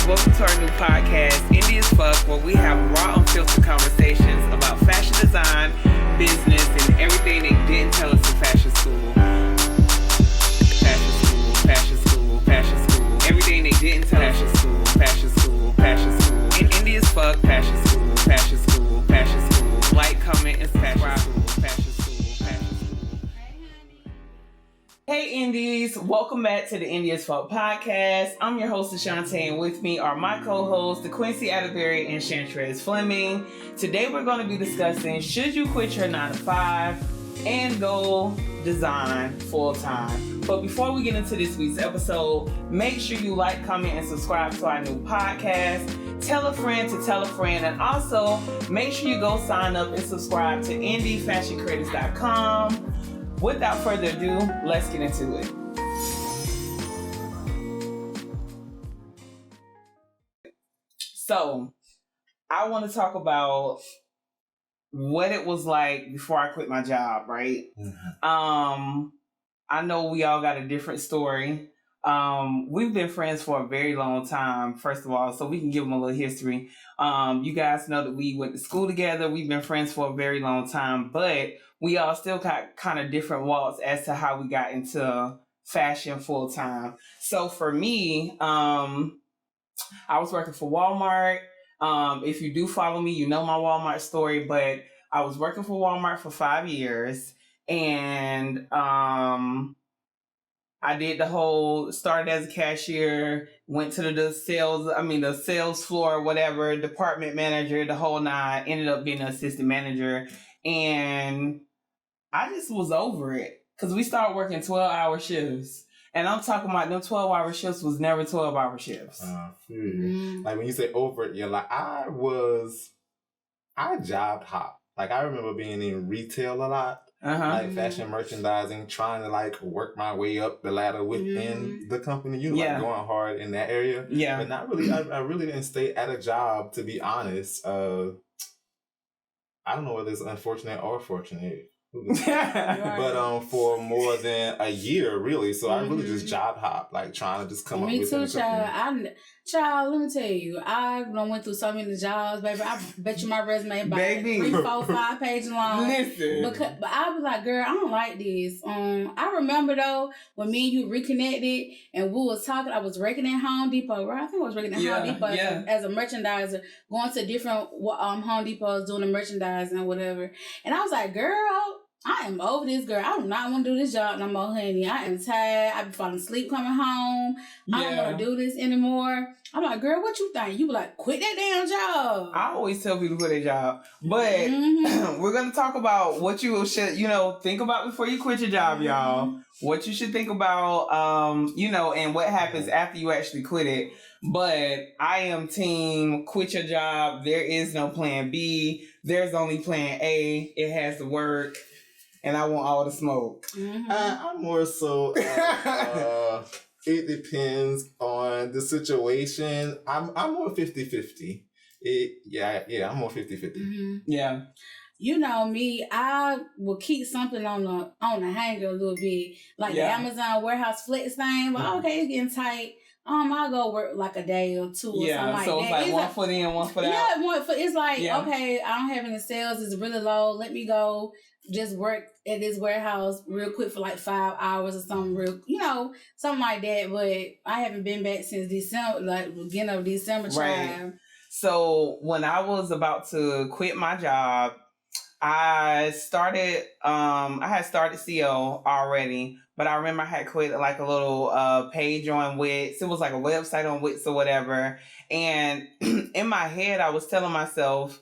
Welcome to our new podcast, Indie as Fuck, where we have raw, unfiltered conversations about fashion design, business, and everything they didn't tell us in fashion school. Fashion school. Everything they didn't tell us in fashion school. Indie as Fuck, fashion school. Like, comment, and subscribe. Fashion school. Hey Indies, welcome back to the Indie as Fuck podcast. I'm your host, Ashante, and with me are my co-hosts, the Quincy Atterbury and Chantrez Fleming. Today we're going to be discussing, should you quit your 9-to-5 and go design full-time? But before we get into this week's episode, make sure you like, comment, and subscribe to our new podcast. Tell a friend to tell a friend, and also make sure you go sign up and subscribe to IndieFashionCritics.com. Without further ado, let's get into it. So, I want to talk about what it was like before I quit my job, right? Mm-hmm. I know we all got a different story. We've been friends for a very long time, first of all, so we can give them a little history. You guys know that we went to school together. We've been friends for a very long time, but we all still got kind of different walks as to how we got into fashion full time. So for me, I was working for Walmart. If you do follow me, you know my Walmart story, but I was working for Walmart for 5 years, and I did started as a cashier, went to the sales floor, whatever, department manager, the whole nine, ended up being an assistant manager. And I just was over it because we started working 12-hour shifts. And I'm talking about them 12-hour shifts was never 12-hour shifts. Like when you say over it, you're like, I job hop. Like I remember being in retail a lot. Like fashion merchandising, trying to like work my way up the ladder within the company. Like going hard in that area. Yeah. But not really, I really didn't stay at a job, to be honest. I don't know whether it's unfortunate or fortunate. But for more than a year, really. So I really just job hop, like trying to just come up with me too, child. Child, let me tell you, I went through so many jobs, baby. I bet you my resume about 3, 4, 5 pages long. Listen. But I was like, girl, I don't like this. I remember though, when me and you reconnected and we was talking, I was working at Home Depot, right? I think I was working at Home Depot as a merchandiser, going to different Home Depots doing the merchandising or whatever. And I was like, girl, I am over this, girl. I do not want to do this job no more, honey. I am tired. I be falling asleep coming home. I don't want to do this anymore. I'm like, girl, what you think? You be like, quit that damn job. I always tell people to quit their job. But we're going to talk about what you should, think about before you quit your job, y'all. What you should think about, and what happens after you actually quit it. But I am team quit your job. There is no plan B. There's only plan A. It has to work. And I want all the smoke. I'm more so, it depends on the situation. I'm more 50-50. I'm more 50-50. Yeah. You know me, I will keep something on the hanger a little bit. Like the Amazon warehouse flex thing. But okay, it's getting tight. I'll go work like a day or two or something like that. So it's like one foot in, one foot out. Yeah, it's like, okay, I don't have any sales. It's really low. Let me go just work at this warehouse real quick for like 5 hours or something something like that. But I haven't been back since December, like beginning of December. Right. So when I was about to quit my job, I had started CO already, but I remember I had quit like a little page on Wix. It was like a website on Wix or whatever. And in my head, I was telling myself,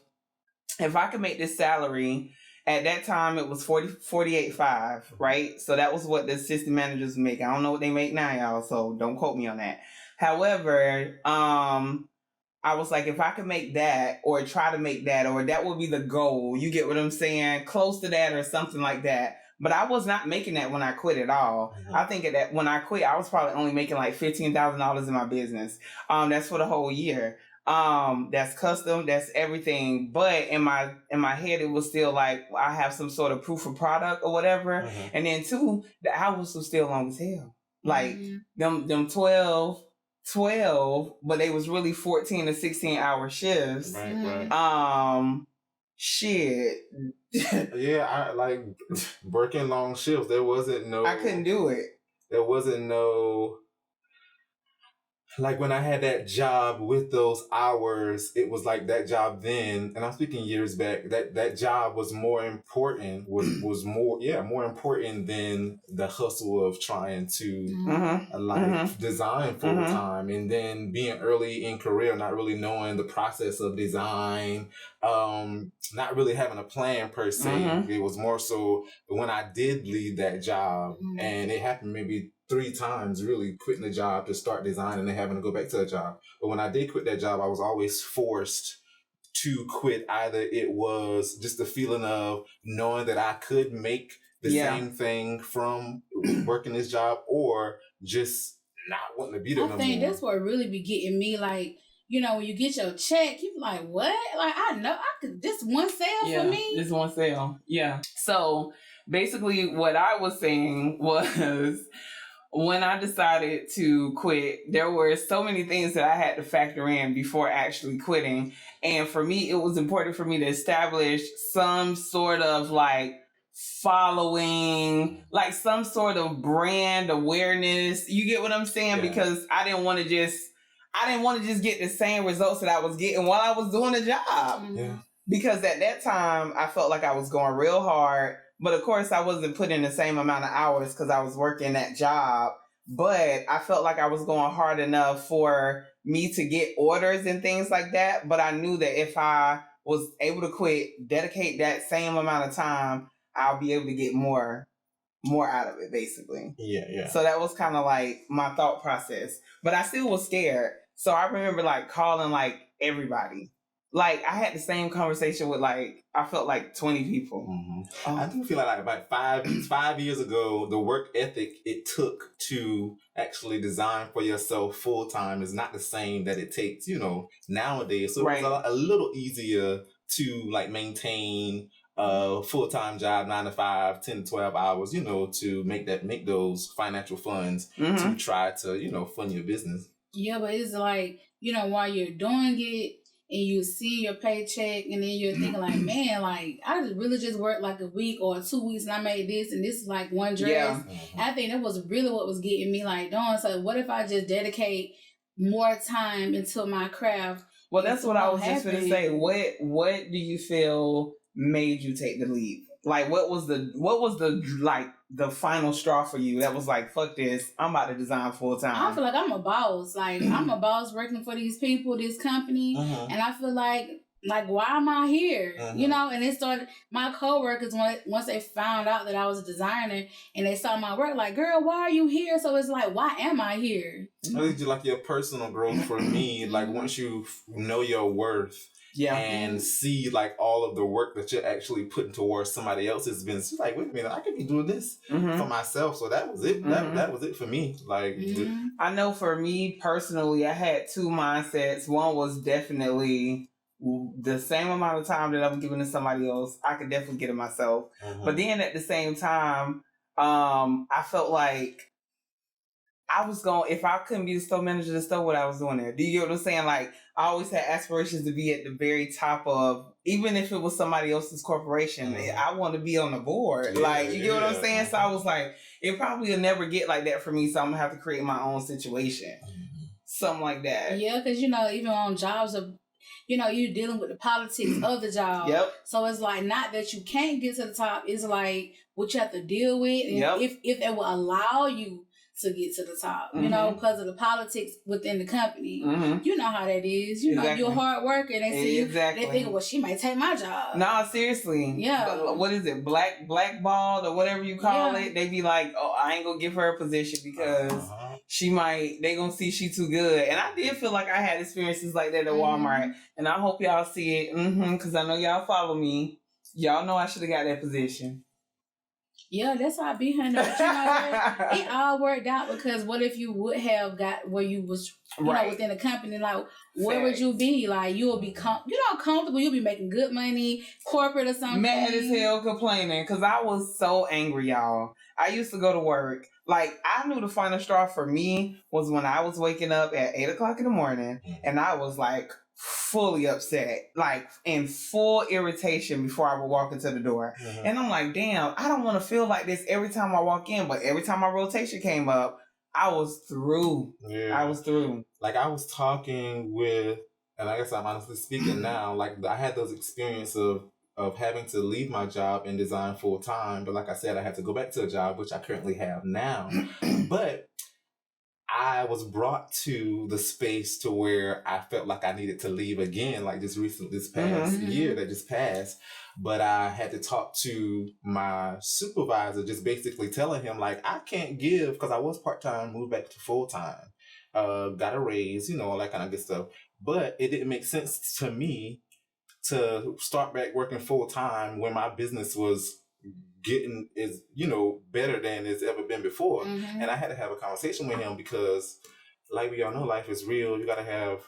if I could make this salary, at that time it was $48.5, right? So that was what the assistant managers make. I don't know what they make now, y'all, so don't quote me on that. However, I was like, if I could make that or try to make that, or that would be the goal. You get what I'm saying? Close to that or something like that. But I was not making that when I quit at all. I think that when I quit, I was probably only making like $15,000 in my business. That's for the whole year. That's custom, that's everything. But in my head, it was still like, I have some sort of proof of product or whatever. And then 2, the hours was still long as hell. Like them 12 12, but they was really 14 to 16 hour shifts. Right. Shit. Yeah, I like working long shifts. There wasn't no. I couldn't do it. There wasn't no. Like when I had that job with those hours, it was like that job then, and I'm speaking years back, that job was more important, was more important than the hustle of trying to design full time, and then being early in career, not really knowing the process of design, not really having a plan per se. It was more so when I did leave that job, and it happened maybe 3 times, really quitting the job to start designing and having to go back to a job. But when I did quit that job, I was always forced to quit. Either it was just the feeling of knowing that I could make the same thing from working this job, or just not wanting to be there no more. I think that's what really be getting me, like, you know, when you get your check, you be like, what? Like, I know I could, this one sale for me? This one sale. Yeah. So basically what I was saying was, when I decided to quit, there were so many things that I had to factor in before actually quitting. And for me, it was important for me to establish some sort of like following, like some sort of brand awareness. You get what I'm saying? Yeah. Because I didn't want to just get the same results that I was getting while I was doing the job. Yeah. Because at that time, I felt like I was going real hard. But of course, I wasn't putting the same amount of hours because I was working that job. But I felt like I was going hard enough for me to get orders and things like that. But I knew that if I was able to quit, dedicate that same amount of time, I'll be able to get more out of it, basically. Yeah. So that was kind of like my thought process. But I still was scared. So I remember like calling like everybody. Like, I had the same conversation with, like, I felt like 20 people. I do feel like about 5 years ago, the work ethic it took to actually design for yourself full time is not the same that it takes, you know, nowadays. So it was a little easier to, like, maintain a full-time job, 9 to 5, 10 to 12 hours, you know, to make those financial funds to try to, you know, fund your business. Yeah, but it's like, you know, while you're doing it, and you see your paycheck, and then you're thinking like, man, like, I really just worked like a week or 2 weeks, and I made this, and this is like one dress. Yeah. I think that was really what was getting me like, darn, so what if I just dedicate more time into my craft? Well, that's what I was just going to say. What do you feel made you take the leap? Like, what was the final straw for you that was like, fuck this, I'm about to design full time? I feel like I'm a boss. Like, I'm a boss working for these people, this company, and I feel like, why am I here? You know, and it started, my coworkers, once they found out that I was a designer and they saw my work, like, girl, why are you here? So it's like, why am I here? I think like your personal growth for me, like once you know your worth, and see like all of the work that you're actually putting towards somebody else's business. Like, wait a minute, I could be doing this for myself. So that was it. That was it for me. Like, I know for me personally, I had 2 mindsets. One was definitely the same amount of time that I'm giving to somebody else, I could definitely get it myself. But then at the same time, I felt like I was if I couldn't be the store manager of the store, what I was doing there. Do you get what I'm saying? Like, I always had aspirations to be at the very top of, even if it was somebody else's corporation, I want to be on the board. You get what I'm saying? So I was like, it probably will never get like that for me, so I'm going to have to create my own situation. Something like that. Yeah, because, you know, even on jobs of, you know, you're dealing with the politics of the job. Yep. So it's like, not that you can't get to the top, it's like what you have to deal with. And if they will allow you to get to the top, you know, because of the politics within the company. You know how that is. You know, you're a hard worker. And they see you, they think, well, she might take my job. Nah, seriously. Yeah. What is it? Blackballed or whatever you call it. They be like, oh, I ain't gonna give her a position because they gonna see she too good. And I did feel like I had experiences like that at Walmart. And I hope y'all see it. Because I know y'all follow me. Y'all know I should have got that position. Yeah, that's how I be hunting. But you know what? It all worked out because what if you would have got where you was, you know, within the company? Like, where would you be? Like, you'll be, comfortable. You'll be making good money, corporate or something. Mad as hell complaining because I was so angry, y'all. I used to go to work. Like, I knew the final straw for me was when I was waking up at 8 o'clock in the morning and I was like fully upset, like in full irritation before I would walk into the door. And I'm like, damn, I don't want to feel like this every time I walk in, but every time my rotation came up, I was through. Yeah. I was through. Like, I was talking with, and I guess I'm honestly speaking now, like, I had those experiences of having to leave my job in design full time. But like I said, I had to go back to a job, which I currently have now. But I was brought to the space to where I felt like I needed to leave again, like this past year that just passed. But I had to talk to my supervisor, just basically telling him, like, I can't give, because I was part-time, moved back to full-time, got a raise, you know, all that kind of good stuff. But it didn't make sense to me to start back working full-time when my business was getting better than it's ever been before. And I had to have a conversation with him because, like we all know, life is real. You got to have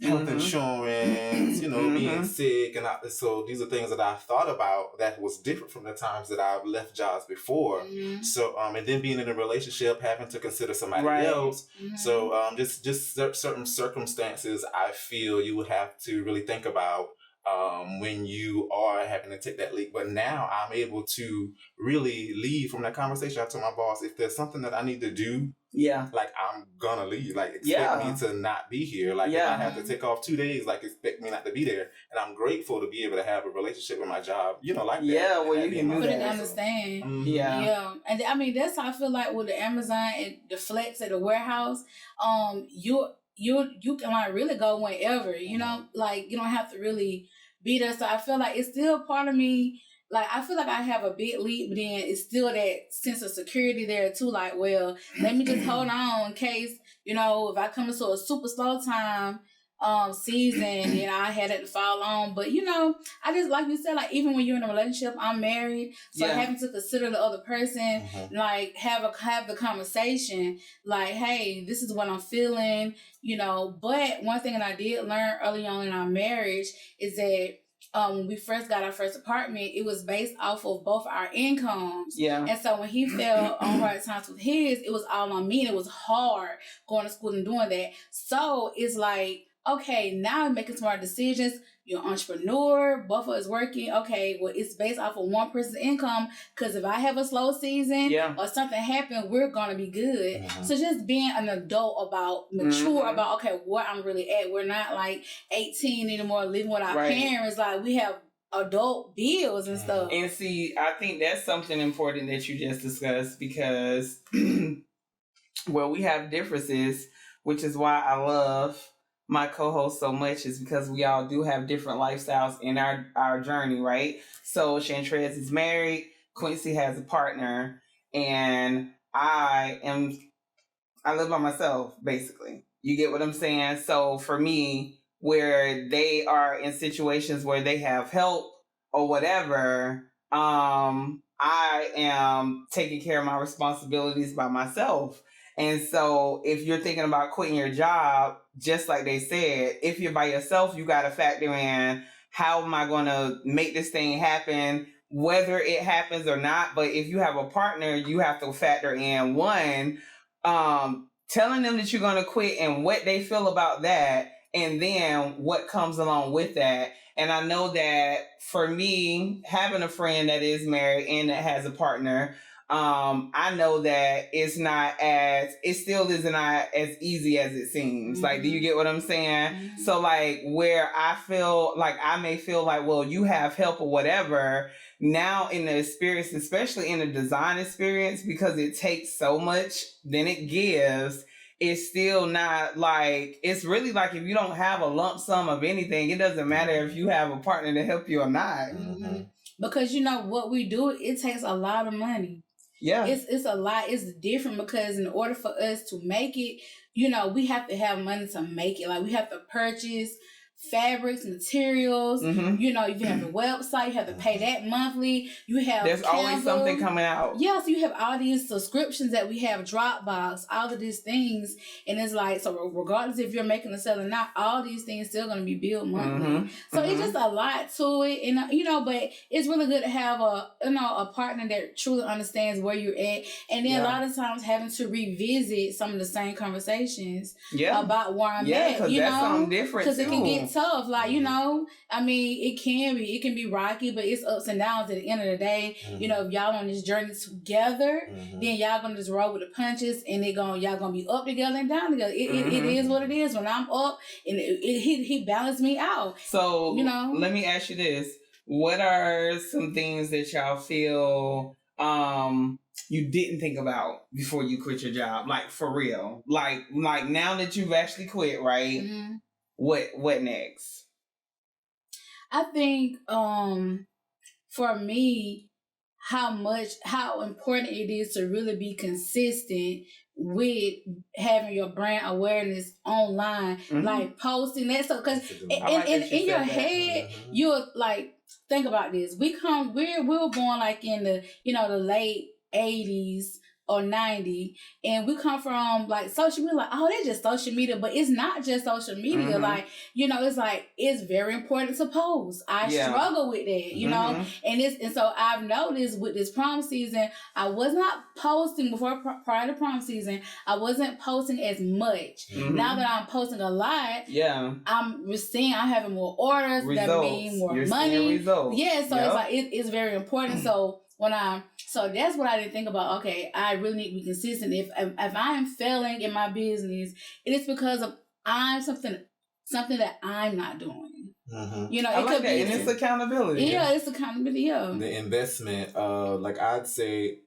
health insurance, being sick. And so these are things that I thought about that was different from the times that I've left jobs before. So, and then being in a relationship, having to consider somebody else. So just certain circumstances, I feel you would have to really think about when you are having to take that leap. But now I'm able to really leave from that conversation. I told my boss, if there's something that I need to do, like, I'm gonna leave. Like, expect me to not be here. Like, if I have to take off 2 days, like, expect me not to be there. And I'm grateful to be able to have a relationship with my job, like that. Yeah, well, you can do that. Understand. Yeah. And I mean, that's how I feel like with the Amazon and the Flex at the warehouse, you can like really go whenever, like you don't have to really be there. So I feel like it's still part of me. Like, I feel like I have a big leap, but then it's still that sense of security there too. Like, well, let me just hold on in case, if I come into a super slow time season and I had it to fall on. But I just, like you said, like, even when you're in a relationship, I'm married, so having to consider the other person, like have the conversation, like, hey, this is what I'm feeling, But one thing that I did learn early on in our marriage is that when we first got our first apartment, it was based off of both our incomes. Yeah. And so when he fell on hard times with his, it was all on me, and it was hard going to school and doing that. So it's like, okay, now I'm making smart decisions. You're an entrepreneur. Both of us working. Okay, well, it's based off of one person's income, because if I have a slow season or something happen, we're going to be good. So just being an adult mature about, okay, where I'm really at. We're not like 18 anymore living with our parents. Like, we have adult bills and stuff. And see, I think that's something important that you just discussed, because, well, we have differences, which is why I love my co-host so much, is because we all do have different lifestyles in our journey, right? So Chantrez is married, Quincy has a partner, and I live by myself, basically. You get what I'm saying? So for me, where they are in situations where they have help or whatever, I am taking care of my responsibilities by myself. And so if you're thinking about quitting your job, just like they said, if you're by yourself, you got to factor in, how am I going to make this thing happen, whether it happens or not. But if you have a partner, you have to factor in, one, telling them that you're going to quit and what they feel about that, and then what comes along with that. And I know that for me, having a friend that is married and that has a partner, I know that it still is not as easy as it seems. Like, do you get what I'm saying? So like, where I feel like I may feel like, well, you have help or whatever, now in the experience, especially in the design experience, because it takes so much than it gives, it's still not like, it's really like, if you don't have a lump sum of anything, it doesn't matter if you have a partner to help you or not. Because what we do, it takes a lot of money. Yeah. It's a lot. It's different because in order for us to make it, we have to have money to make it. Like, we have to purchase fabrics, materials. You know, you have the website, you have to pay that monthly. You have there's always something coming out. Yeah, so you have all these subscriptions that we have, Dropbox, all of these things, and it's like, so regardless if you're making a sale or not, all these things still going to be billed monthly. So it's just a lot to it, and you know, but it's really good to have a partner that truly understands where you're at, and then a lot of times having to revisit some of the same conversations about where I'm at. You know, something different because it can get tough. Like, you know, I mean, it can be rocky, but it's ups and downs at the end of the day. You know, if y'all on this journey together, then y'all gonna just roll with the punches, and y'all gonna be up together and down together. It is what it is. When I'm up, and he balanced me out. So, you know, let me ask you this: what are some things that y'all feel you didn't think about before you quit your job? Like, for real, like now that you've actually quit, right? What next? I think for me, how important it is to really be consistent with having your brand awareness online, like posting that stuff. Because in your head, you're like, think about this. We were born like in the, you know, the late 80s or 90, and we come from like social media, like, oh, that's just social media, but it's not just social media. Like, you know, it's like, it's very important to post. I struggle with that, you know, and so I've noticed with this prom season, I was not posting prior to prom season. I wasn't posting as much. Now that I'm posting a lot, I'm having more orders. Results. That mean more money. Yeah, so it's like it's very important. So that's what I didn't think about. Okay, I really need to be consistent. If I am failing in my business, it is because of something that I'm not doing. You know, I like that, and it's accountability. Yeah, it's accountability. Yeah, the investment. Like I'd say,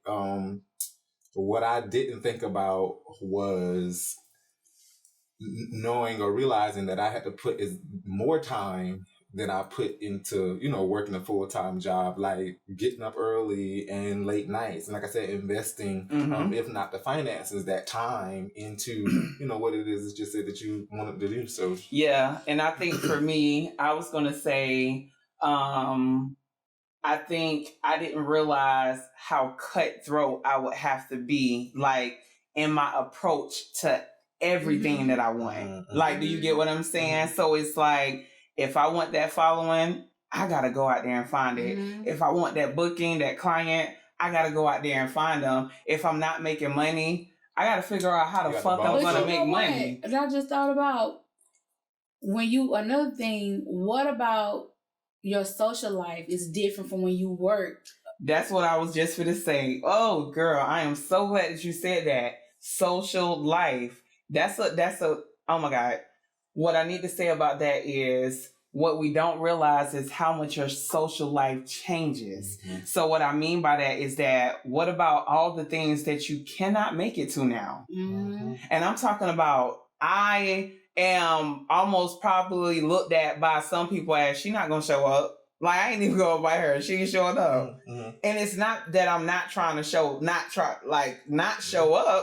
what I didn't think about was knowing or realizing that I had to put more time than I put into, you know, working a full-time job, like getting up early and late nights. And like I said, investing, if not the finances, that time into, you know, what it is just said that you wanted to do. So yeah. And I think for me, I was going to say, I think I didn't realize how cutthroat I would have to be, like, in my approach to everything that I want. Like, do you get what I'm saying? So it's like, if I want that following, I got to go out there and find it. If I want that booking, that client, I got to go out there and find them. If I'm not making money, I got to figure out how the fuck I'm going to make money. And I just thought about another thing, what about your social life is different from when you work? That's what I was just going to say. Oh, girl, I am so glad that you said that. Social life. That's a, oh my God. What I need to say about that is what we don't realize is how much your social life changes. So what I mean by that is that what about all the things that you cannot make it to now? And I'm talking about, I am almost probably looked at by some people as she not going to show up. Like, I ain't even going by her. She ain't showing up. And it's not that I'm not trying to show up.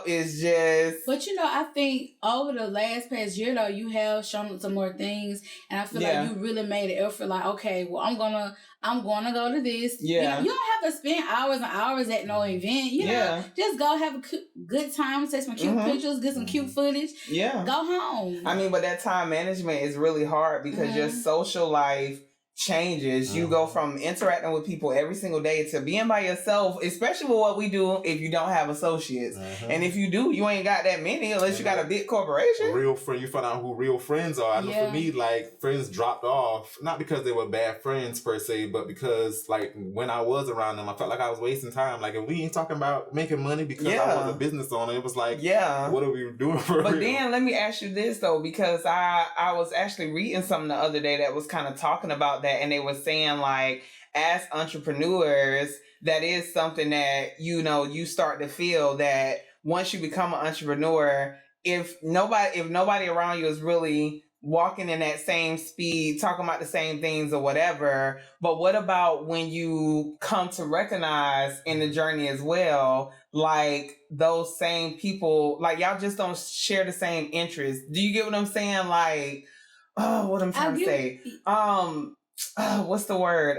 It's just... But, you know, I think over the last past year, though, you have shown some more things. And I feel like you really made an effort. Like, okay, well, I'm gonna go to this. Yeah. You don't have to spend hours and hours at no event. You know, just go have a good time, take some cute pictures, get some cute footage. Yeah. Go home. I mean, but that time management is really hard because your social life changes. You go from interacting with people every single day to being by yourself, especially with what we do if you don't have associates. And if you do, you ain't got that many unless you got a big corporation. Real friend, you find out who real friends are. I know for me, like, friends dropped off, not because they were bad friends per se, but because, like, when I was around them, I felt like I was wasting time. Like, if we ain't talking about making money because I was a business owner, it was like, what are we doing for But real? then let me ask you this, though, because I was actually reading something the other day that was kind of talking about that, and they were saying, like, as entrepreneurs, that is something that, you know, you start to feel that once you become an entrepreneur, if nobody around you is really walking in that same speed, talking about the same things or whatever, but what about when you come to recognize in the journey as well, like, those same people, like, y'all just don't share the same interests? Do you get what I'm saying? Like, what I'm trying to say. What's the word?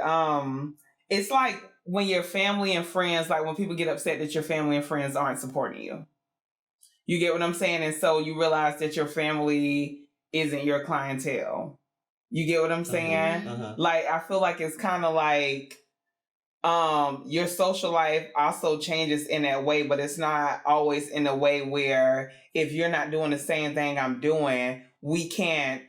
It's like when your family and friends, like when people get upset that your family and friends aren't supporting you. You get what I'm saying? And so you realize that your family isn't your clientele. You get what I'm saying? Like, I feel like it's kind of like your social life also changes in that way, but it's not always in a way where if you're not doing the same thing I'm doing, we can't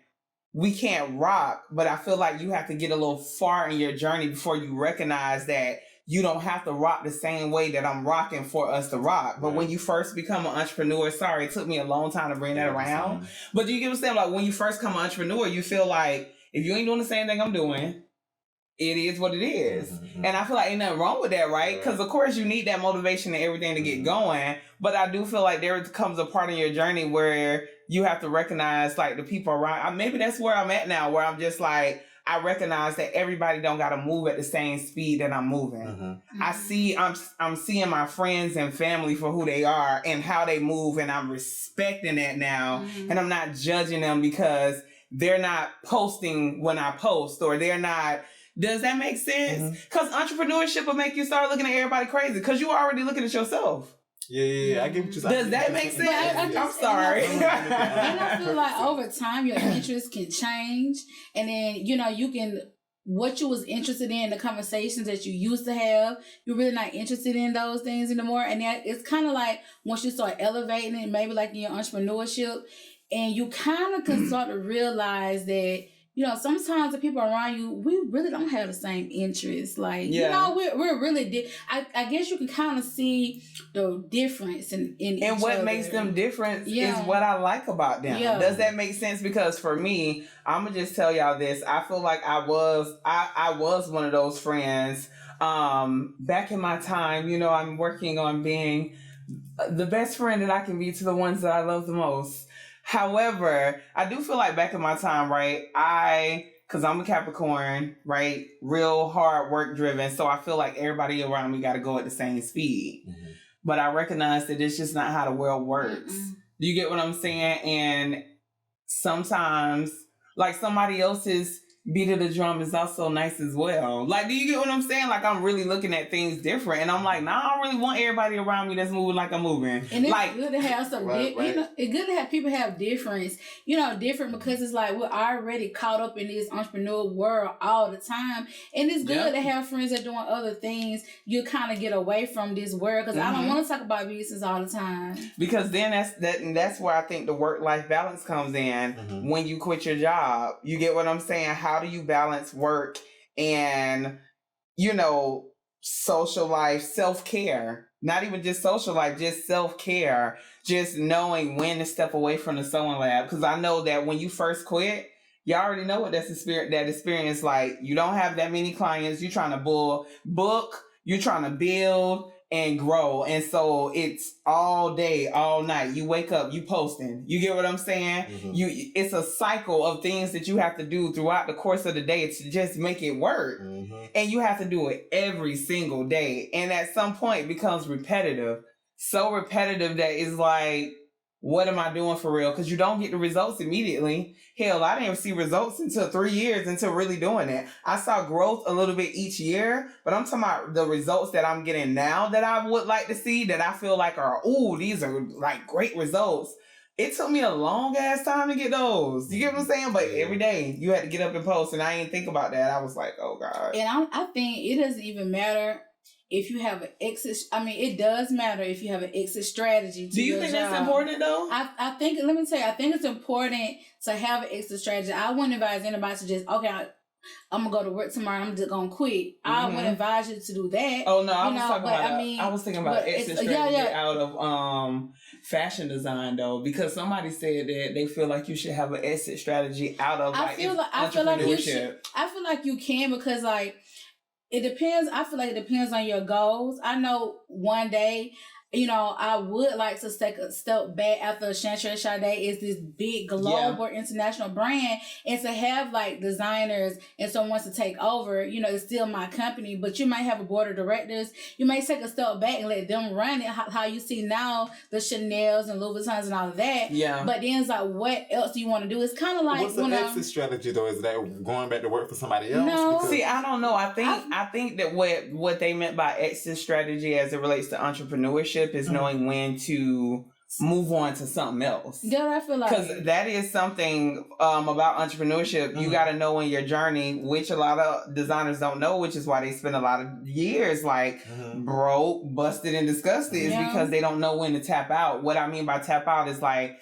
rock. But I feel like you have to get a little far in your journey before you recognize that you don't have to rock the same way that I'm rocking for us to rock. But when you first become an entrepreneur, sorry, it took me a long time to bring that around. But do you get what I'm saying? Like, when you first become an entrepreneur, you feel like if you ain't doing the same thing I'm doing, it is what it is. And I feel like ain't nothing wrong with that, right? Because of course you need that motivation and everything to get going. But I do feel like there comes a part in your journey where you have to recognize like the people around. Maybe that's where I'm at now, where I'm just like, I recognize that everybody don't got to move at the same speed that I'm moving. I'm seeing my friends and family for who they are and how they move, and I'm respecting that now. And I'm not judging them because they're not posting when I post, or they're not. Does that make sense? Because entrepreneurship will make you start looking at everybody crazy because you already looking at yourself. Yeah. I get what you're saying. Does that make sense? I'm sorry. And I feel like over time your interests can change, and then you can, what you was interested in, the conversations that you used to have, you're really not interested in those things anymore. And that it's kind of like once you start elevating it, maybe like in your entrepreneurship, and you kind of can start to realize that sometimes the people around you, we really don't have the same interests. Like, we're really I guess you can kind of see the difference in and what other. Makes them different is what I like about them. Does that make sense? Because for me, I'm gonna just tell y'all this. I feel like I was one of those friends back in my time. I'm working on being the best friend that I can be to the ones that I love the most. However, I do feel like back in my time, right, because I'm a Capricorn, right, real hard work driven, so I feel like everybody around me got to go at the same speed. But I recognize that it's just not how the world works. Do you get what I'm saying? And sometimes, like, somebody else's beat of the drum is also nice as well. Like, do you get what I'm saying? Like, I'm really looking at things different, and I'm like, nah, I don't really want everybody around me that's moving like I'm moving. And it's like, good to have some, it's good to have people have different because it's like we're already caught up in this entrepreneur world all the time, and it's good to have friends that are doing other things. You kind of get away from this world because I don't want to talk about business all the time. Because then that's where I think the work-life balance comes in when you quit your job. You get what I'm saying? How do you balance work and, social life, self-care? Not even just social life, just self-care. Just knowing when to step away from the sewing lab. Because I know that when you first quit, you already know what that experience like. You don't have that many clients. You're trying to book. You're trying to build and grow. And so it's all day, all night. You wake up, you posting. You get what I'm saying? It's a cycle of things that you have to do throughout the course of the day to just make it work. And you have to do it every single day. And at some point it becomes repetitive. So repetitive that it's like, what am I doing for real? Because you don't get the results immediately. Hell, I didn't see results until 3 years until really doing it. I saw growth a little bit each year, but I'm talking about the results that I'm getting now that I would like to see, that I feel like these are like great results. It took me a long ass time to get those. You get what I'm saying? But every day you had to get up and post, and I didn't think about that. I was like, oh God. And I think it doesn't even matter if you have an exit. I mean, it does matter if you have an exit strategy. Do you think that's important though? I think, let me tell you, I think it's important to have an exit strategy. I wouldn't advise anybody to just, I'm gonna go to work tomorrow, I'm just gonna quit. I wouldn't advise you to do that. Oh no, I was thinking about exit strategy out of fashion design though, because somebody said that they feel like you should have an exit strategy out of entrepreneurship. I feel like you can, because like, it depends. I feel like it depends on your goals. I know one day I would like to take a step back after Chantre Sade is this big global international brand, and to have like designers and someone wants to take over, it's still my company, but you might have a board of directors. You may take a step back and let them run it, how you see now the Chanels and Louis Vuittons and all of that. Yeah. But then it's like, what else do you want to do? It's kind of like, what's the exit strategy though? Is that going back to work for somebody else? No. See, I don't know. I think that what they meant by exit strategy as it relates to entrepreneurship is knowing when to move on to something else. Yeah, I feel like, because that is something about entrepreneurship. You got to know in your journey, which a lot of designers don't know, which is why they spend a lot of years like broke, busted, and disgusted, is because they don't know when to tap out. What I mean by tap out is like,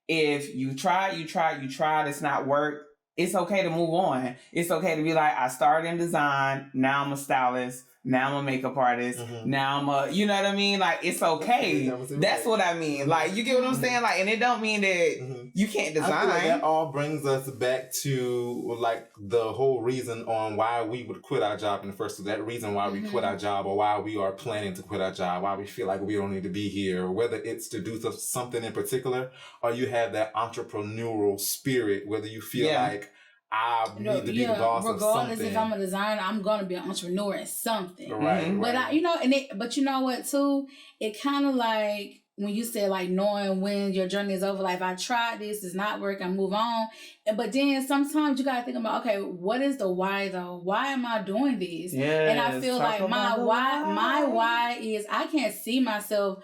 if you tried, it's not worked, it's okay to move on. It's okay to be like, I started in design, now I'm a stylist, now I'm a makeup artist, now I'm a, you know what I mean? Like, it's okay. That's what I mean. Like, you get what I'm saying? Like, and it don't mean that you can't design. I feel like that all brings us back to, like, the whole reason on why we would quit our job in the first place. That reason why we quit our job, or why we are planning to quit our job, why we feel like we don't need to be here, whether it's to do something in particular, or you have that entrepreneurial spirit, whether you feel like, I need to be the boss of something. Regardless if I'm a designer, I'm gonna be an entrepreneur in something. Right. But but you know what too? It kind of like when you said like knowing when your journey is over. Like, if I tried this, it's not working, I move on. But then sometimes you gotta think about, okay, what is the why though? Why am I doing this? Yes, and I feel like my why is I can't see myself.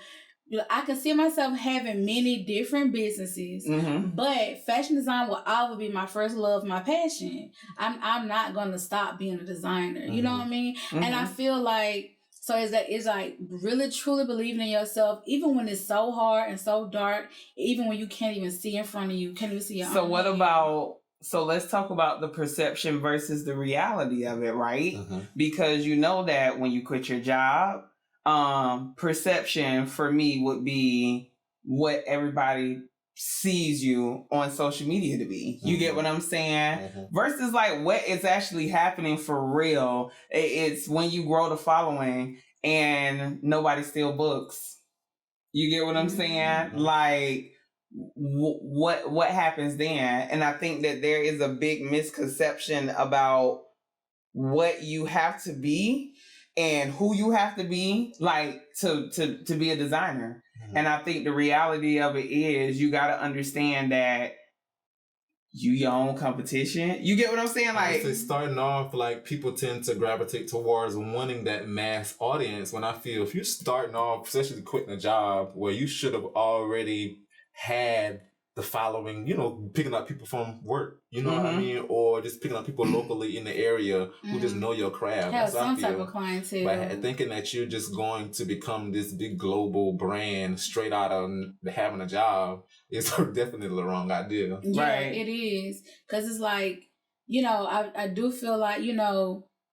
I can see myself having many different businesses, but fashion design will always be my first love, my passion. I'm not gonna stop being a designer. You know what I mean? And I feel like, so it's like really truly believing in yourself, even when it's so hard and so dark, even when you can't even see in front of you, can't even see your So what about? So let's talk about the perception versus the reality of it, right? Because you know that when you quit your job, perception for me would be what everybody sees you on social media to be. You get what I'm saying? Versus like what is actually happening for real. It's when you grow the following and nobody still books. You get what I'm saying? Like, what happens then? And I think that there is a big misconception about what you have to be and who you have to be, like, to be a designer. And I think the reality of it is you got to understand that you your own competition. You get what I'm saying? Like, starting off, like, people tend to gravitate towards wanting that mass audience. When I feel if you're starting off, especially quitting a job where you should have already had the following, picking up people from work, you know what I mean? Or just picking up people locally in the area who just know your craft. Have some type of clientele. But thinking that you're just going to become this big global brand straight out of having a job is definitely the wrong idea. Yeah, right. It is. Because it's like, I do feel like,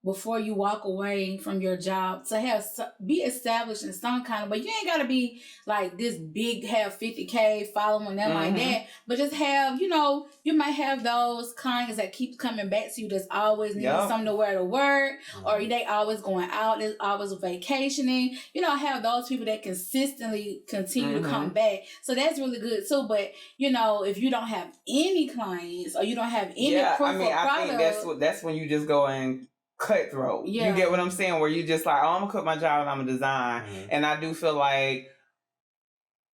before you walk away from your job, to be established in some kind of way. You ain't got to be like this big, have 50K following them like that, but just have, you might have those clients that keep coming back to you that's always needing something to wear to work, or they always going out, there's always vacationing. Have those people that consistently continue to come back. So that's really good too. But, if you don't have any clients or you don't have any proof of product. I think that's when you just go and cutthroat. You get what I'm saying? Where you just like, I'm gonna quit my job and I'm gonna design. And I do feel like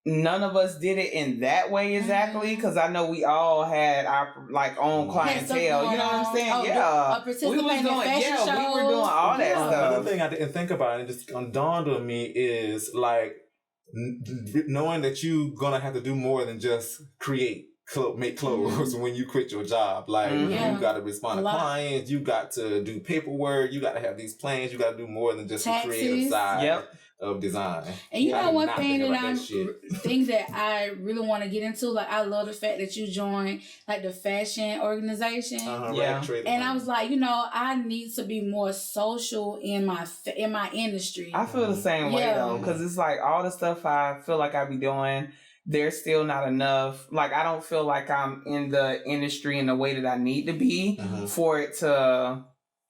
none of us did it in that way exactly, because I know we all had our own clientele. You know what I'm saying? We were doing all that stuff. Another thing I didn't think about, and it just dawned on me, is like knowing that you're gonna have to do more than just make clothes when you quit your job. Like, you got to respond to clients, you got to do paperwork, you got to have these plans, you got to do more than just the creative side of design. And one thing that I really want to get into, like, I love the fact that you joined like the fashion organization. And I was like, I need to be more social in my industry. I feel the same way though, because it's like all the stuff I feel like I be doing, there's still not enough. Like, I don't feel like I'm in the industry in the way that I need to be for it to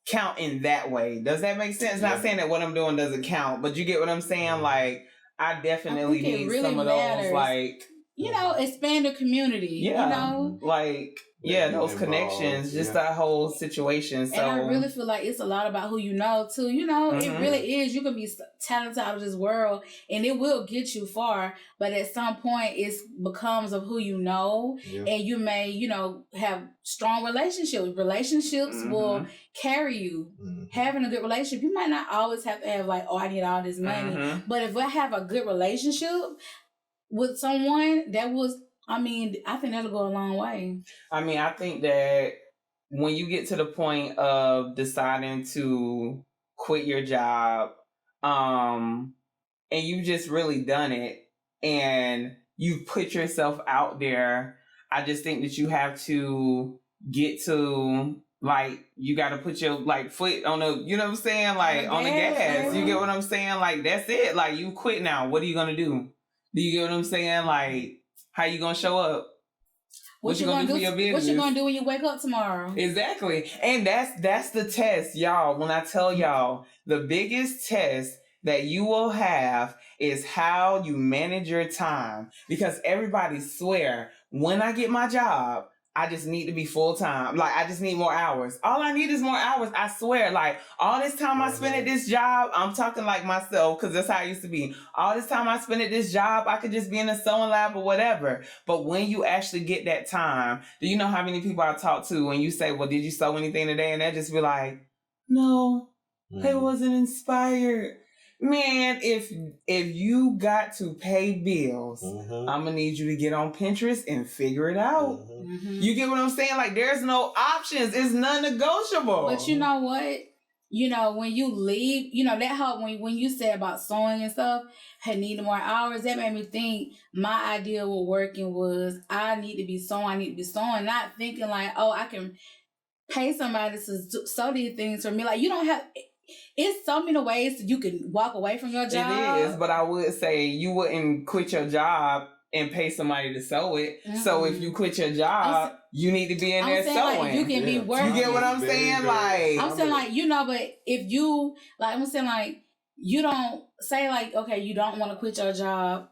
count in that way. Does that make sense? Not saying that what I'm doing doesn't count, but you get what I'm saying? Like, I definitely need really some of those, like, you know, expand the community. Yeah, you know, like. Yeah, those connections, just that whole situation. So, and I really feel like it's a lot about who you know, too. You know, it really is. You can be talented out of this world, and it will get you far. But at some point, it becomes of who you know, and you may, you know, have strong relationships. Relationships will carry you. Having a good relationship, you might not always have to have like, oh, I need all this money. But if I have a good relationship with someone, I think that'll go a long way. I mean, I think that when you get to the point of deciding to quit your job, and you've just really done it, and you've put yourself out there, I just think that you have to get to, like, you got to put your, like, foot on the, you know what I'm saying? Like, on the gas. You get what I'm saying? Like, that's it. Like, you quit now. What are you going to do? Do you get what I'm saying? Like, how you gonna show up? What you gonna do for your business? What you gonna do when you wake up tomorrow? Exactly. And that's the test, y'all. When I tell y'all, the biggest test that you will have is how you manage your time. Because everybody swear, when I get my job, I just need to be full-time. Like, I just need more hours. All I need is more hours. I swear, like, all this time I spend at this job, I'm talking like myself, because that's how I used to be. All this time I spend at this job, I could just be in a sewing lab or whatever. But when you actually get that time, do you know how many people I talk to when you say, well, did you sew anything today? And they just be like, no, I wasn't inspired. Man, if you got to pay bills, I'm gonna need you to get on Pinterest and figure it out. You get what I'm saying? Like, there's no options. It's non-negotiable. But you know what? You know, when you leave, you know, that helped when you said about sewing and stuff, had needed more hours, that made me think my idea with working was I need to be sewing, not thinking like, oh, I can pay somebody to sew these things for me. Like, you don't have... It's so many ways that you can walk away from your job. It is, but I would say you wouldn't quit your job and pay somebody to sew it. So if you quit your job, you need to be in there sewing. Like, you can be working. You get what I'm saying? Like, I'm saying, like, you know, but if you, like, I'm saying, like, you don't say, like, okay, you don't want to quit your job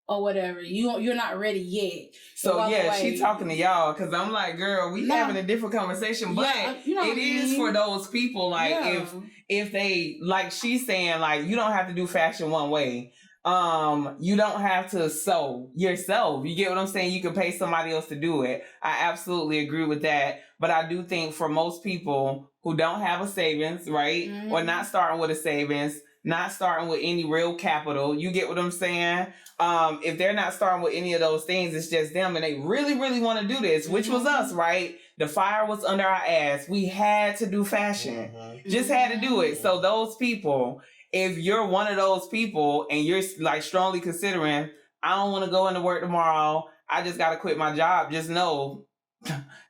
or whatever. You're not ready yet. So yeah, she talking to y'all, because I'm like, girl, we having a different conversation, but it is for those people, like, if they, like she's saying, like, you don't have to do fashion one way. You don't have to sew yourself. You get what I'm saying? You can pay somebody else to do it. I absolutely agree with that. But I do think for most people who don't have a savings, right? Or not starting with a savings, not starting with any real capital, you get what I'm saying? If they're not starting with any of those things, it's just them and they really, really want to do this, which was us, right? The fire was under our ass. We had to do fashion. Just had to do it. So those people, if you're one of those people and you're like strongly considering, I don't want to go into work tomorrow, I just got to quit my job, just know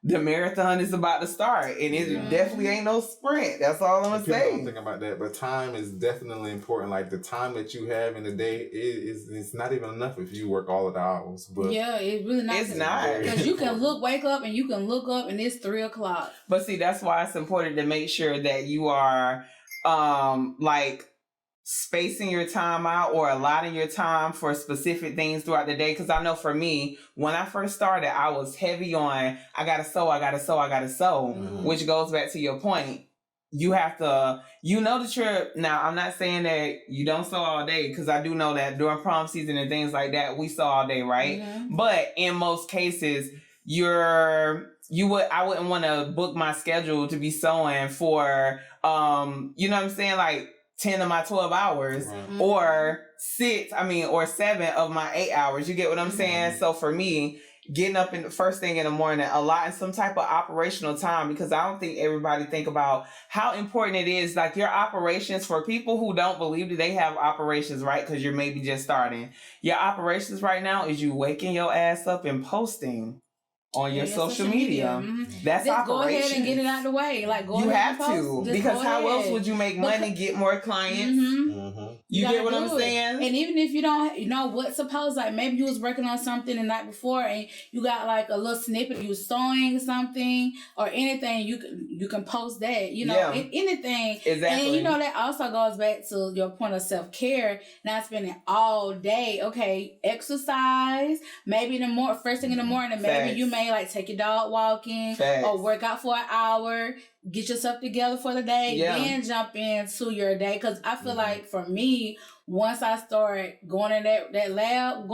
the marathon is about to start, and it definitely ain't no sprint. That's all I'm gonna say. I'm thinking about that, but time is definitely important. Like, the time that you have in the day it's not even enough if you work all of the hours. But it's really not. It's not, because you can wake up and you can look up and it's 3:00. But see, that's why it's important to make sure that you are like spacing your time out or allotting your time for specific things throughout the day. Because I know for me, when I first started, I was heavy on, I gotta sew, which goes back to your point. You have to, you know that you're, now I'm not saying that you don't sew all day, because I do know that during prom season and things like that, we sew all day, right? But in most cases, I wouldn't want to book my schedule to be sewing for, you know what I'm saying? Like, 10 of my 12 hours or 7 of my 8 hours. You get what I'm saying? So for me, getting up in the first thing in the morning, allotting some type of operational time, because I don't think everybody think about how important it is. Like, your operations, for people who don't believe that they have operations, right? Because you're maybe just starting. Your operations right now is you waking your ass up and posting on your social media. That's just operation. Go ahead and get it out of the way. Like, you have to, because how else would you make money, get more clients? You get what I'm saying? And even if you don't know what suppose, like maybe you was working on something the night before and you got like a little snippet, you was sewing something or anything, you can post that, you know, anything. Exactly. And that also goes back to your point of self-care, not spending all day. Okay, exercise, maybe first thing in the morning, maybe you may like take your dog walking or work out for an hour. Get yourself together for the day, then jump into your day. Because I feel like for me, once I start going in that lab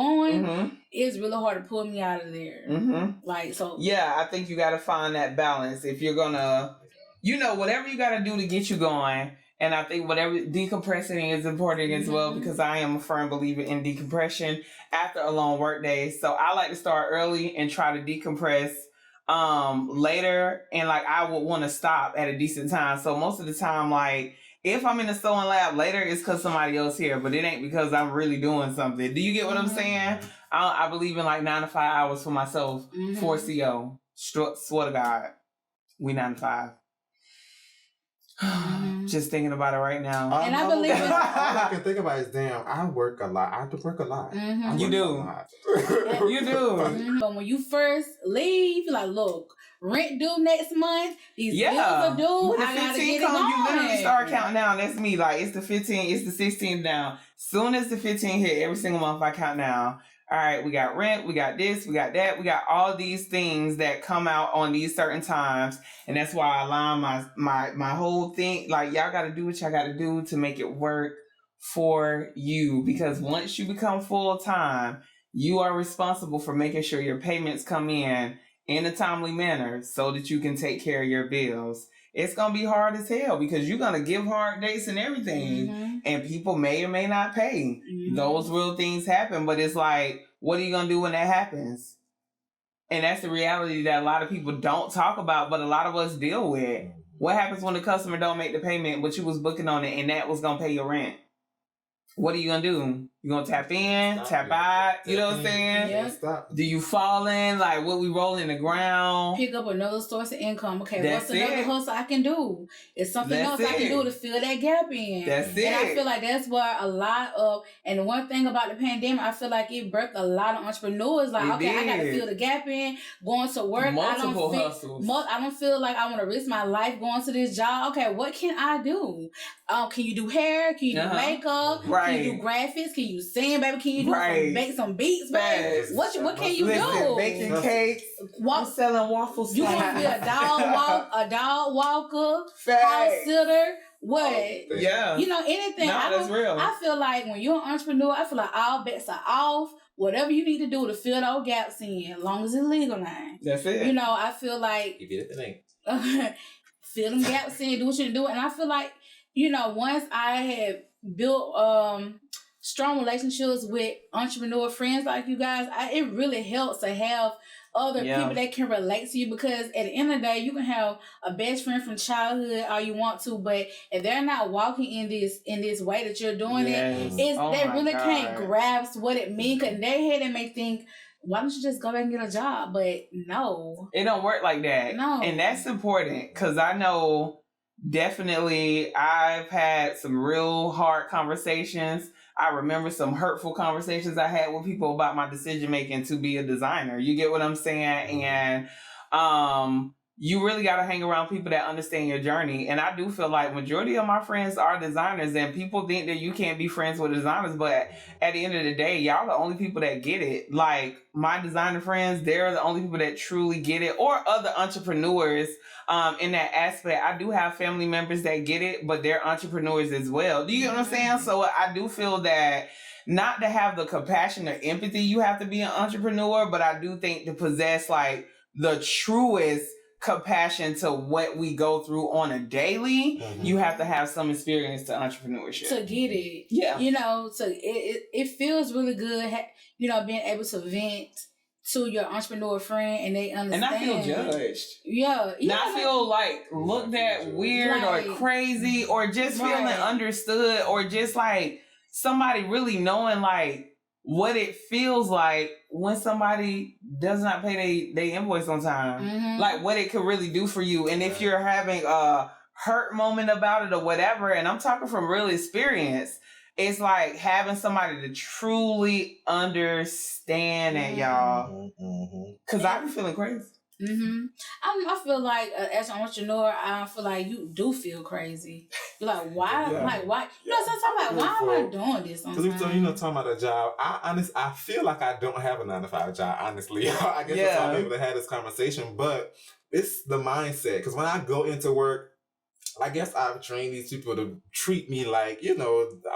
it's really hard to pull me out of there. Like, so. Yeah, I think you got to find that balance. If you're going to, whatever you got to do to get you going. And I think decompressing is important as well, because I am a firm believer in decompression after a long work day. So I like to start early and try to decompress later, and like I would want to stop at a decent time. So most of the time, like if I'm in the sewing lab later, it's because somebody else here, but it ain't because I'm really doing something. Do you get what I'm saying? I believe in like 9 to 5 hours for myself for CO. Swear to God, we 9 to 5. Just thinking about it right now. And I believe in all I can think about is, damn, I work a lot. I have to work a lot. You do. You do. But when you first leave, you're like, look, rent due next month. These bills are due. When the I gotta 15 get it come, going. you literally start counting down. That's me. Like, it's the 15th, it's the 16th down. Soon as the 15 hit, every single month I count down. All right, we got rent, we got this, we got that, we got all these things that come out on these certain times, and that's why I align my whole thing. Like, y'all got to do what y'all got to do to make it work for you, because once you become full time, you are responsible for making sure your payments come in a timely manner so that you can take care of your bills. It's going to be hard as hell because you're going to give hard dates and everything, and people may or may not pay. Those real things happen, but it's like, what are you going to do when that happens? And that's the reality that a lot of people don't talk about, but a lot of us deal with. What happens when the customer don't make the payment, but you was booking on it and that was going to pay your rent? What are you going to do? You going to tap in, tap out? You know what I'm saying? Yeah. Do you fall in? Like, what we roll in the ground? Pick up another source of income. Okay, what's another hustle I can do? It's something else I can do to fill that gap in. That's it. And I feel like that's where a lot of, and one thing about the pandemic, I feel like it birthed a lot of entrepreneurs. Like, I got to fill the gap in, going to work. Multiple hustles. I don't feel like I want to risk my life going to this job. Okay, what can I do? Can you do hair? Can you do makeup? Can you do graphics? Can you sing, baby? Can you do make some beats, baby? What can you do? Baking cakes. I'm selling waffles. You want to be a dog walker, house sitter. What? Yeah. Anything. That's real. I feel like when you're an entrepreneur, I feel like all bets are off. Whatever you need to do to fill those gaps in, as long as it's legal now. That's it. I feel like you did it fill them gaps in, do what you do. And I feel like, once I had built strong relationships with entrepreneur friends like you guys, it really helps to have other people that can relate to you, because at the end of the day, you can have a best friend from childhood all you want to, but if they're not walking in this way that you're doing they really can't grasp what it means, because in their head they may think, why don't you just go back and get a job? But no. It don't work like that. No. And that's important, because I know definitely I've had some real hard conversations. I remember some hurtful conversations I had with people about my decision making to be a designer. You get what I'm saying? And you really got to hang around people that understand your journey. And I do feel like majority of my friends are designers, and people think that you can't be friends with designers. But at the end of the day, y'all the only people that get it. Like my designer friends, they're the only people that truly get it, or other entrepreneurs in that aspect. I do have family members that get it, but they're entrepreneurs as well. Do you get what I'm saying? So I do feel that not to have the compassion or empathy, you have to be an entrepreneur, but I do think to possess like the truest compassion to what we go through on a daily, you have to have some experience to entrepreneurship to get it. Yeah, so it feels really good, being able to vent to your entrepreneur friend and they understand. And I feel judged. Yeah. Not feel like looked at weird or crazy, or just feeling understood, or just like somebody really knowing like what it feels like when somebody does not pay they invoice on time. Like what it could really do for you. And if you're having a hurt moment about it or whatever, and I'm talking from real experience, it's like having somebody to truly understand it, y'all. Because I be feeling crazy. I feel like as an entrepreneur, I feel like you do feel crazy. You're like, why? Yeah. Like, why? You know, sometimes I'm like, why am I doing this? Because talking about a job, I feel like I don't have a 9-to-5 job. Honestly, I guess that's why I'm able to have this conversation. But it's the mindset. Because when I go into work, I guess I've trained these people to treat me like,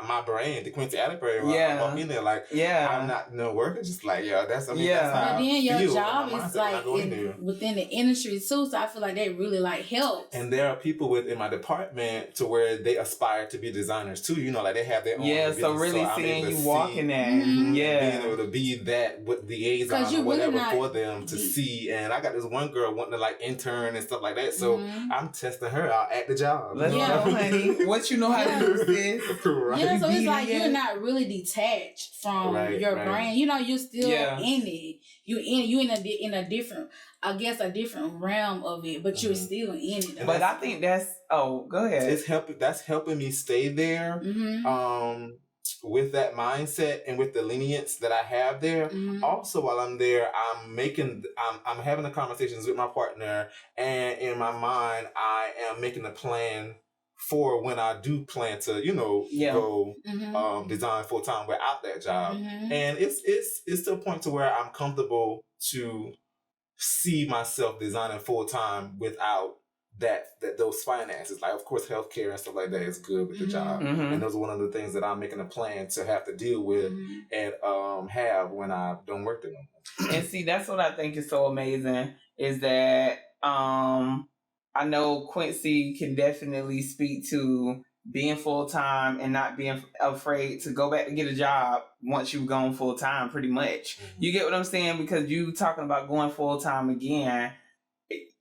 my brand, the Quincy Atterbury. I walk in there like, I'm not no worker, just like, that's how but then your job is like within the industry too, so I feel like they really like help. And there are people within my department to where they aspire to be designers too, like they have their own business. So really seeing you walking there, being able to be that with liaison or whatever really for them to see. And I got this one girl wanting to like intern and stuff like that, so I'm testing her out at the job. Let's go, honey. What you know how to do, sis. Right. Yeah, so it's like you're not really detached from your brand. You're still in it. You in a different, I guess, a different realm of it, but you're still in it. But I think that's go ahead. That's helping me stay there. With that mindset and with the lenience that I have there. Also, while I'm there, I'm having the conversations with my partner, and in my mind, I am making a plan for when I do plan to, go design full time without that job. And it's to a point to where I'm comfortable to see myself designing full time without those finances. Like, of course, healthcare and stuff like that is good with the job. And those are one of the things that I'm making a plan to have to deal with and have when I don't work there no more. And see, that's what I think is so amazing is that I know Quincy can definitely speak to being full-time and not being afraid to go back to get a job once you've gone full-time, pretty much. You get what I'm saying? Because you talking about going full-time again,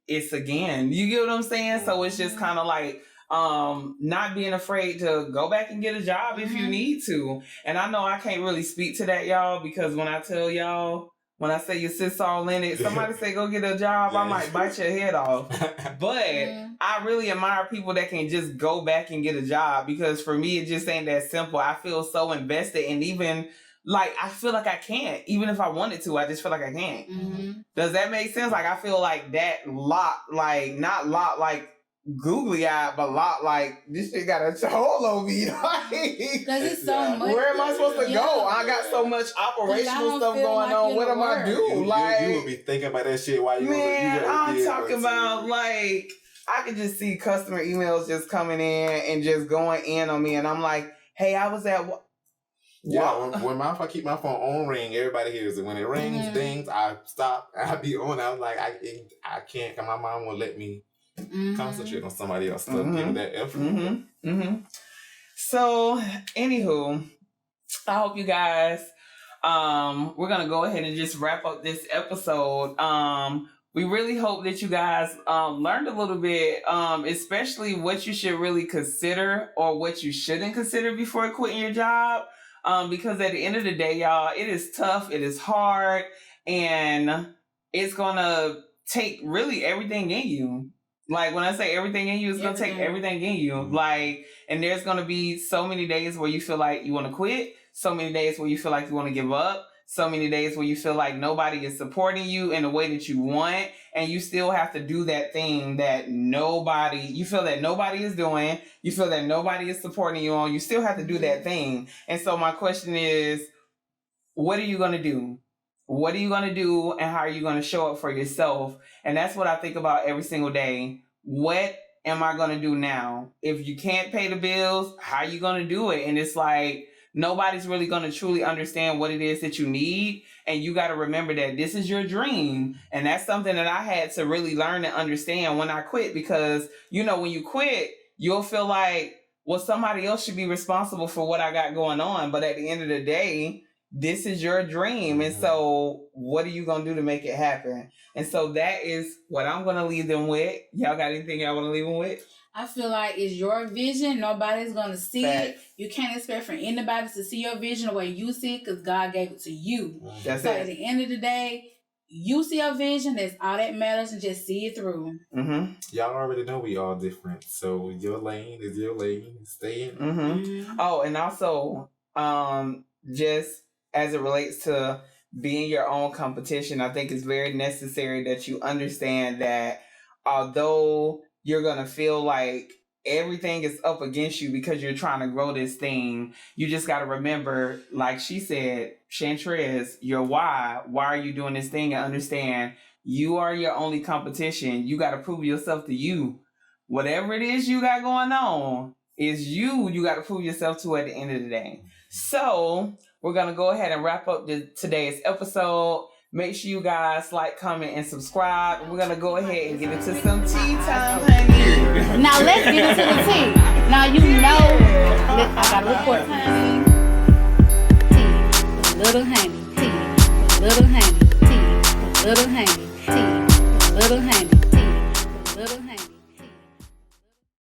it's again. You get what I'm saying? So it's just kind of like not being afraid to go back and get a job if you need to. And I know I can't really speak to that, y'all, because when I tell y'all, when I say your sis all in it, somebody say go get a job, I might bite your head off. But I really admire people that can just go back and get a job, because for me, it just ain't that simple. I feel so invested, and even like I feel like I can't. Even if I wanted to, I just feel like I can't. Does that make sense? Like I feel like that not googly eyed, but like this shit got a hold on me. Because it's so much. Where am I supposed to go? I got so much operational stuff going on. What am I do? You would be thinking about that shit while you I'm talking about like I could just see customer emails just coming in and just going in on me, and I'm like, hey, I was at what? Yeah, when if I keep my phone on ring, everybody hears it. When it rings, dings, I stop. I be on. I was like, I can't. Cause my mom won't let me concentrate on somebody else. Give me that effort. So, anywho, I hope you guys. We're gonna go ahead and just wrap up this episode. We really hope that you guys learned a little bit, especially what you should really consider or what you shouldn't consider before quitting your job. Because at the end of the day, y'all, it is tough, it is hard, and it's gonna take really everything in you. Like when I say everything in you, it's gonna take everything in you. Like, and there's gonna be so many days where you feel like you want to quit, so many days where you feel like you want to give up, so many days where you feel like nobody is supporting you in the way that you want, and you still have to do that thing that you feel that nobody is doing, you feel that nobody is supporting you on, you still have to do that thing. And so my question is, what are you going to do? What are you going to do, and how are you going to show up for yourself? And that's what I think about every single day. What am I going to do now? If you can't pay the bills, how are you going to do it? And it's like, nobody's really going to truly understand what it is that you need. And you got to remember that this is your dream. And that's something that I had to really learn and understand when I quit. Because, when you quit, you'll feel like, well, somebody else should be responsible for what I got going on. But at the end of the day, this is your dream. And so what are you going to do to make it happen? And so that is what I'm going to leave them with. Y'all got anything y'all want to leave them with? I feel like it's your vision. Nobody's going to see it. You can't expect for anybody to see your vision the way you see it, because God gave it to you. That's so it. at the end of the day, you see a vision, that's all that matters, and just see it through. Mm-hmm. Y'all already know we all different, so your lane is your lane. Stay in. Mm-hmm. Oh, and also, just as it relates to being your own competition, I think it's very necessary that you understand that although you're gonna feel like everything is up against you because you're trying to grow this thing, you just got to remember, like she said, Chantrez, your why are you doing this thing, and understand you are your only competition. You got to prove yourself to you. Whatever it is you got going on is you got to prove yourself to at the end of the day. So we're going to go ahead and wrap up today's episode. Make sure you guys like, comment, and subscribe. We're going to go ahead and get into some tea time, honey. Now let's get into the tea. Now you know, I got to report time. Tea, little honey.